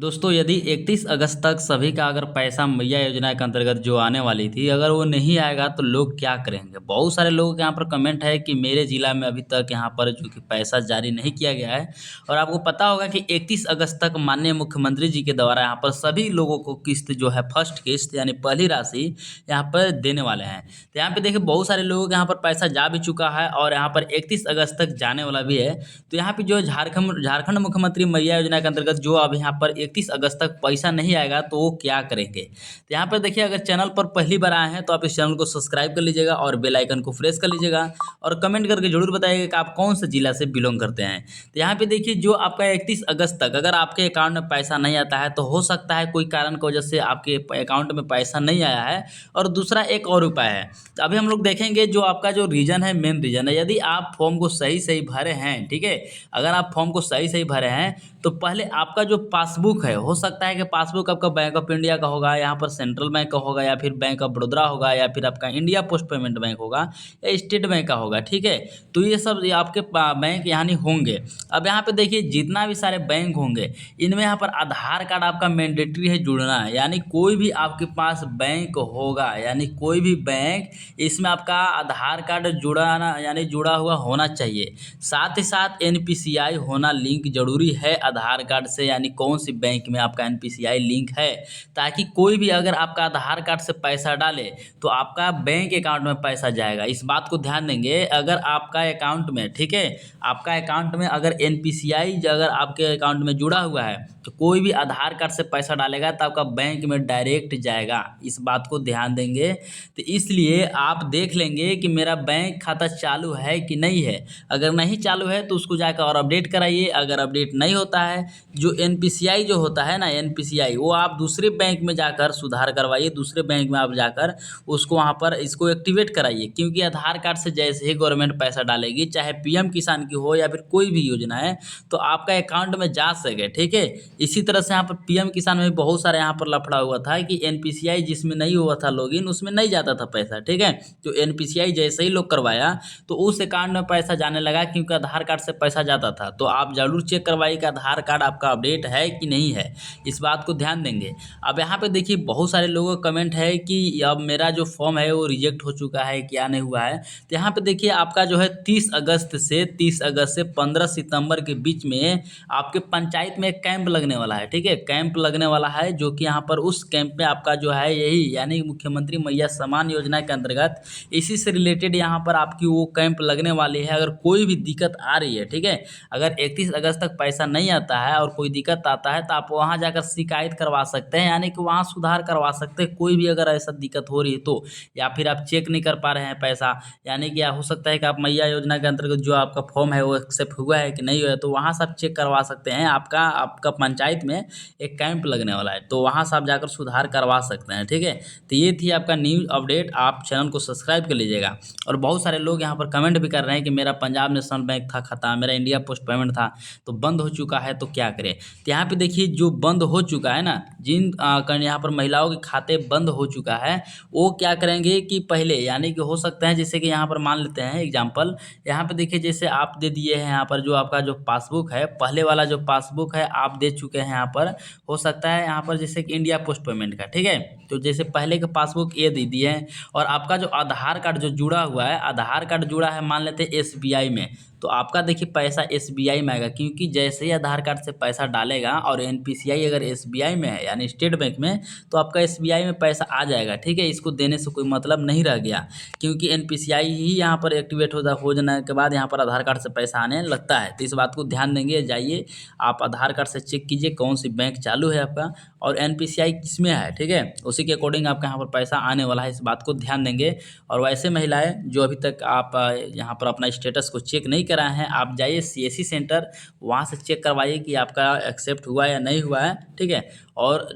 दोस्तों यदि 31 अगस्त तक सभी का अगर पैसा मैया योजना के अंतर्गत जो आने वाली थी, अगर वो नहीं आएगा तो लोग क्या करेंगे? बहुत सारे लोगों के यहाँ पर कमेंट है कि मेरे ज़िला में अभी तक यहाँ पर जो कि पैसा जारी नहीं किया गया है। और आपको पता होगा कि 31 अगस्त तक माननीय मुख्यमंत्री जी के द्वारा यहाँ पर सभी लोगों को किस्त जो है फर्स्ट किस्त यानी पहली राशि यहाँ पर देने वाले हैं। तो यहाँ पे देखिए बहुत सारे लोगों के यहाँ पर पैसा जा भी चुका है और यहाँ पर 31 अगस्त तक जाने वाला भी है। तो यहाँ पे जो झारखंड झारखंड मुख्यमंत्री मैया योजना के अंतर्गत जो अब यहाँ पर 31 अगस्त तक पैसा नहीं आएगा तो वो क्या करेंगे? तो यहाँ पर देखिए अगर चैनल पर पहली बार आए हैं तो आप इस चैनल को सब्सक्राइब कर लीजिएगा और बेल आइकन को प्रेस कर लीजिएगा और कमेंट करके जरूर बताइएगा कि आप कौन से जिला से बिलोंग करते हैं। तो यहाँ पे देखिए जो आपका 31 अगस्त तक अगर आपके अकाउंट में पैसा नहीं आता है तो हो सकता है कोई कारण की वजह से आपके अकाउंट में पैसा नहीं आया है। और दूसरा एक और उपाय है, तो अभी हम लोग देखेंगे जो आपका जो रीजन है, मेन रीजन है, यदि आप फॉर्म को सही सही भरे हैं, ठीक है, अगर आप फॉर्म को सही सही भरे हैं तो पहले आपका जो पासबुक है, हो सकता है कि पासबुक आपका बैंक ऑफ इंडिया का होगा, यहाँ पर सेंट्रल बैंक का होगा, या फिर बैंक ऑफ बड़ौदा होगा, या फिर आपका इंडिया पोस्ट पेमेंट बैंक होगा, या स्टेट बैंक का होगा, ठीक है। तो ये सब ये आपके बैंक यानी होंगे। अब यहाँ पे देखिए जितना भी सारे बैंक होंगे इनमें यहाँ पर आधार कार्ड आपका मैंडेटरी है जुड़ना है, यानी कोई भी आपके पास बैंक होगा, यानी कोई भी बैंक, इसमें आपका आधार कार्ड जुड़ाना यानी जुड़ा हुआ होना चाहिए। साथ ही साथ एनपीसीआई होना लिंक जरूरी है आधार कार्ड से, यानी कौन सी बैंक में आपका एनपीसीआई लिंक है, ताकि कोई भी अगर आपका आधार कार्ड से पैसा डाले तो आपका बैंक अकाउंट में पैसा जाएगा। इस बात को ध्यान देंगे, अगर आपका अकाउंट में, ठीक है, आपका अकाउंट में अगर एनपीसीआई अगर आपके अकाउंट में जुड़ा हुआ है तो कोई भी आधार कार्ड से पैसा डालेगा तो आपका बैंक में डायरेक्ट जाएगा। इस बात को ध्यान देंगे। तो इसलिए आप देख लेंगे कि मेरा बैंक खाता चालू है कि नहीं है। अगर नहीं चालू है तो उसको जाकर और अपडेट कराइए। अगर अपडेट नहीं होता है, जो एनपीसीआई जो होता है ना, एनपीसीआई, वो आप दूसरे बैंक में जाकर सुधार करवाइए, दूसरे बैंक में आप जाकर उसको वहाँ पर इसको एक्टिवेट कराइए। क्योंकि आधार कार्ड से जैसे ही गवर्नमेंट पैसा डालेगी, चाहे पीएम किसान की हो या फिर कोई भी योजना है, तो आपका अकाउंट में जा सके, ठीक है। इसी तरह से यहाँ पर पीएम किसान में भी बहुत सारे यहाँ पर लफड़ा हुआ था कि एनपीसीआई जिसमें नहीं हुआ था लॉगिन, उसमें नहीं जाता था पैसा, ठीक है। तो एनपीसीआई जैसे ही लोग करवाया तो उस अकाउंट में पैसा जाने लगा, क्योंकि आधार कार्ड से पैसा जाता था। तो आप जरूर चेक करवाइए कि आधार कार्ड आपका अपडेट है कि नहीं है, इस बात को ध्यान देंगे। अब यहाँ पे देखिए बहुत सारे लोगों का कमेंट है कि अब मेरा जो फॉर्म है वो रिजेक्ट हो चुका है, क्या नहीं हुआ है। तो यहाँ पे देखिए आपका जो है 30 अगस्त से 15 सितंबर के बीच में आपके पंचायत में एक कैंप लगने वाला है, ठीक है, कैंप लगने वाला है, जो कि यहाँ पर उस कैंप में आपका जो है यही यानी मुख्यमंत्री मैया सम्मान योजना के अंतर्गत इसी से रिलेटेड यहाँ पर आपकी वो कैंप लगने वाली है। अगर कोई भी दिक्कत आ रही है, ठीक है, अगर 31 अगस्त तक पैसा नहीं आता है और कोई दिक्कत आता है तो आप वहाँ जाकर शिकायत करवा सकते हैं, यानी कि वहाँ सुधार करवा सकते हैं। कोई भी अगर ऐसा दिक्कत हो रही है तो, या फिर आप चेक नहीं कर पा रहे हैं पैसा, यानी कि हो सकता है कि आप मैया योजना के अंतर्गत जो आपका फॉर्म है वो एक्सेप्ट हुआ है कि नहीं हुआ है, तो वहाँ से आप चेक करवा सकते हैं। आपका पंचायत में एक कैंप लगने वाला है, तो वहाँ से आप जाकर सुधार करवा सकते हैं, ठीक है। तो ये थी आपका न्यूज़ अपडेट। आप चैनल को सब्सक्राइब कर लीजिएगा। और बहुत सारे लोग यहाँ पर कमेंट भी कर रहे हैं कि मेरा पंजाब नेशनल बैंक था खाता, मेरा इंडिया पोस्ट पेमेंट था तो बंद हो चुका है, तो क्या करें? तो यहाँ पे देखिए जो बंद हो चुका है ना, जिन यहाँ पर महिलाओं के खाते बंद हो चुका है, वो क्या करेंगे कि पहले, यानी कि हो सकता है जैसे कि यहाँ पर मान लेते हैं एग्जाम्पल, यहाँ पे देखिए जैसे आप दे दिए हैं यहाँ पर जो आपका जो पासबुक है, पहले वाला जो पासबुक है आप दे चुके हैं यहाँ पर, हो सकता है यहाँ पर जैसे कि इंडिया पोस्ट पेमेंट का, ठीक है, तो जैसे पहले के पासबुक ये दे दिए हैं। और आपका जो आधार कार्ड जो जुड़ा हुआ है, आधार कार्ड जुड़ा है मान लेते हैं एसबीआई में, तो आपका देखिए पैसा एसबीआई में आएगा, क्योंकि जैसे ही आधार कार्ड से पैसा डालेगा और एनपीसीआई अगर एसबीआई में है यानी स्टेट बैंक में, तो आपका एसबीआई में पैसा आ जाएगा, ठीक है। इसको देने से कोई मतलब नहीं रह गया, क्योंकि एनपीसीआई ही यहाँ पर एक्टिवेट हो जाने के बाद यहाँ पर आधार कार्ड से पैसा आने लगता है। तो इस बात को ध्यान देंगे। जाइए आप आधार कार्ड से चेक कीजिए कौन सी बैंक चालू है आपका और एनपीसीआई किसमें है, ठीक है, उसी के अकॉर्डिंग आपका यहाँ पर पैसा आने वाला है, इस बात को ध्यान देंगे। और वैसे महिलाएं जो अभी तक आप यहाँ पर अपना स्टेटस को चेक नहीं कराए हैं, आप जाइए सीएससी सेंटर, वहाँ से चेक करवाइए कि आपका एक्सेप्ट हुआ या नहीं हुआ है, ठीक है। और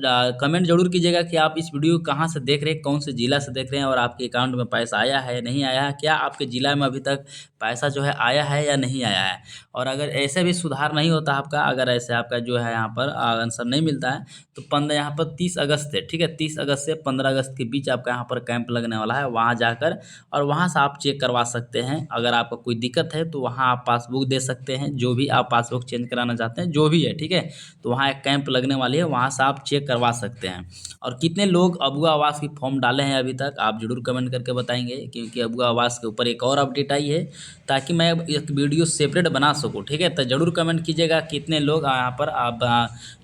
कमेंट जरूर कीजिएगा कि आप इस वीडियो कहाँ से देख रहे हैं, कौन से ज़िला से देख रहे हैं, और आपके अकाउंट में पैसा आया है या नहीं आया है, क्या आपके ज़िला में अभी तक पैसा जो है आया है या नहीं आया है। और अगर ऐसे भी सुधार नहीं होता आपका, अगर ऐसे आपका जो है यहाँ पर आंसर नहीं मिलता है, तो 15 यहाँ पर 30 अगस्त से, ठीक है, 30 अगस्त से 15 अगस्त के बीच आपका यहाँ पर कैंप लगने वाला है, वहाँ जाकर और वहाँ से आप चेक करवा सकते हैं। अगर आपको कोई दिक्कत है तो वहाँ आप पासबुक दे सकते हैं, जो भी आप पासबुक चेंज कराना चाहते हैं, जो भी है, ठीक है। तो वहाँ एक कैंप लगने वाली है, वहाँ से आप चेक करवा सकते हैं। और कितने लोग अबुआ आवास की फॉर्म डाले हैं अभी तक, आप ज़रूर कमेंट करके बताएंगे, क्योंकि अबुआ आवास के ऊपर एक और अपडेट आई है, ताकि मैं एक वीडियो सेपरेट बना सकूँ, ठीक है। तो ज़रूर कमेंट कीजिएगा कितने लोग यहाँ पर आप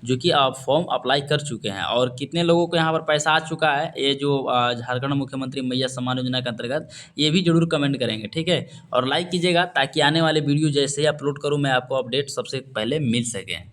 जो कि आप फॉर्म अप्लाई कर चुके हैं, और कितने लोगों को यहाँ पर पैसा आ चुका है, ये जो झारखंड मुख्यमंत्री मैया सम्मान योजना के अंतर्गत, ये भी जरूर कमेंट करेंगे, ठीक है। और लाइक कीजिएगा, ताकि आने वाले वीडियो जैसे ही अपलोड करूँ मैं आपको अपडेट सबसे पहले मिल सके।